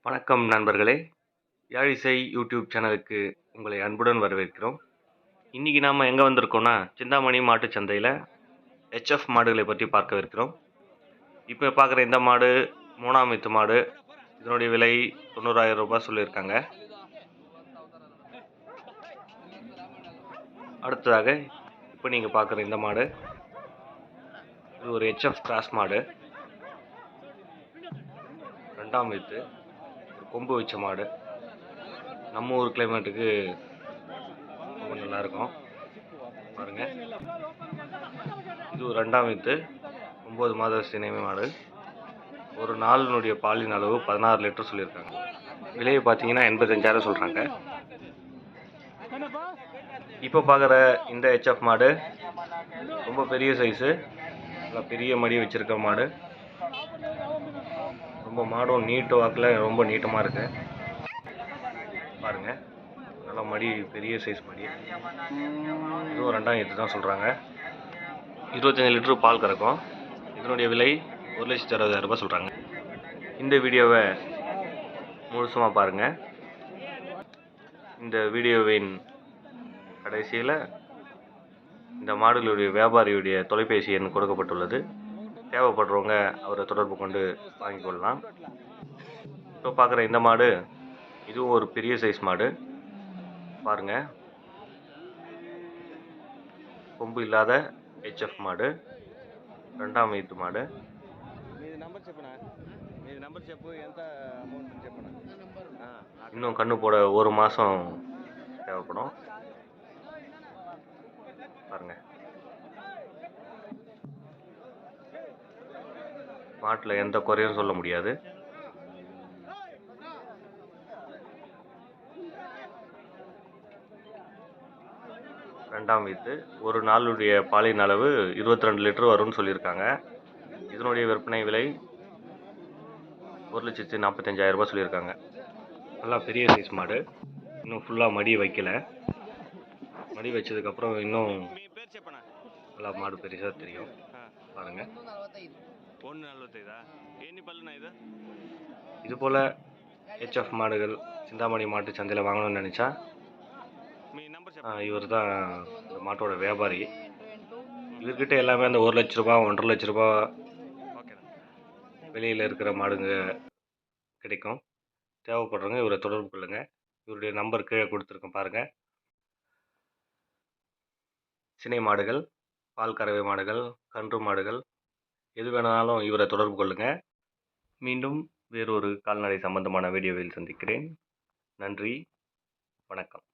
வணக்கம் நண்பர்களே, யாழிசை யூடியூப் சேனலுக்கு உங்களை அன்புடன் வரவேற்கிறோம். இன்றைக்கி நாம் எங்கே வந்திருக்கோம்னா, சிந்தாமணி மாட்டுச் சந்தையில் ஹெச்எஃப் மாடுகளை பற்றி பார்க்கவிருக்கிறோம். இப்போ பார்க்குற இந்த மாடு 3ஆம் ஈத்து மாடு. இதனுடைய விலை 90,000 ரூபாய் சொல்லியிருக்காங்க. அடுத்ததாக இப்போ நீங்கள் பார்க்குற இந்த மாடு, இது ஒரு ஹெச்எஃப் கிராஸ் மாடு. 2ஆம் ஈத்து, ஒரு கொம்பு வச்ச மாடு. நம்ம ஊர் கிளைமேட்டுக்கு ரொம்ப நல்லாயிருக்கும் பாருங்கள். இது ஒரு 2ஆம் ஈத்து 9 மாத சினைமை மாடு. ஒரு நாளினுடைய பாலின் அளவு 16 லிட்டர் சொல்லியிருக்காங்க. விலையை பார்த்தீங்கன்னா 85,000 சொல்கிறாங்க. இப்போ பார்க்குற இந்த ஹெச்எஃப் மாடு ரொம்ப பெரிய சைஸு, நல்லா பெரிய மடி வச்சுருக்க மாடு. ரொம்ப மாடும் நீட்டு வாக்கில் ரொம்ப நீட்டமாக இருக்குது பாருங்கள். நல்லா மடி, பெரிய சைஸ் மடி. இதுவும் 2ஆம் ஈத்து தான் சொல்கிறாங்க. 25 லிட்டரு பால் கறக்கும். இதனுடைய விலை 1,60,000 ரூபாய் சொல்கிறாங்க. இந்த வீடியோவை முழுசுமாக பாருங்கள். இந்த வீடியோவின் கடைசியில் இந்த மாடுகளுடைய வியாபாரியுடைய தொலைபேசி எண் கொடுக்கப்பட்டுள்ளது. தேவைப்படுறவங்க அவரை தொடர்பு கொண்டு வாங்கி கொள்ளலாம். இப்போ பார்க்குற இந்த மாடு, இதுவும் ஒரு பெரிய சைஸ் மாடு பாருங்கள். கொம்பு இல்லாத ஹெச்எஃப் மாடு, 2ஆம் ஈத்து மாடு. இன்னும் கண்ணு போட 1 மாதம் தேவைப்படும் பாருங்கள். மாட்டில் எந்த குறையும் சொல்ல முடியாது. ரெண்டாம் ஈத்து, ஒரு நாளுடைய பாலின் அளவு 22 லிட்டர் வரும்னு சொல்லியிருக்காங்க. இதனுடைய விற்பனை விலை 1,45,000 ரூபாய் சொல்லியிருக்காங்க. நல்லா பெரிய சைஸ் மாடு. இன்னும் ஃபுல்லாக மடி வைக்கல. மடி வச்சதுக்கப்புறம் இன்னும் நல்லா மாடு பெருசாக தெரியும் பாருங்கள். இது போல் ஹெச்எஃப் மாடுகள் சிந்தாமணி மாட்டு சந்தையில் வாங்கணும்னு நினச்சா இவர் தான் இந்த மாட்டோட வியாபாரி. இவர்கிட்ட எல்லாமே அந்த 1 லட்ச ரூபா 1,50,000 லட்ச ரூபா வெளியில் இருக்கிற மாடுங்க கிடைக்கும். தேவைப்படுறவங்க இவரை தொடர்பு கொள்ளுங்கள். இவருடைய நம்பர் கீழே கொடுத்துருக்கேன் பாருங்கள். சினை மாடுகள், பால் கறவை மாடுகள், கன்று மாடுகள் எது வேணாலும் இவரை தொடர்பு கொள்ளுங்கள். மீண்டும் வேறொரு கால்நடை சம்பந்தமான வீடியோவில் சந்திக்கிறேன். நன்றி, வணக்கம்.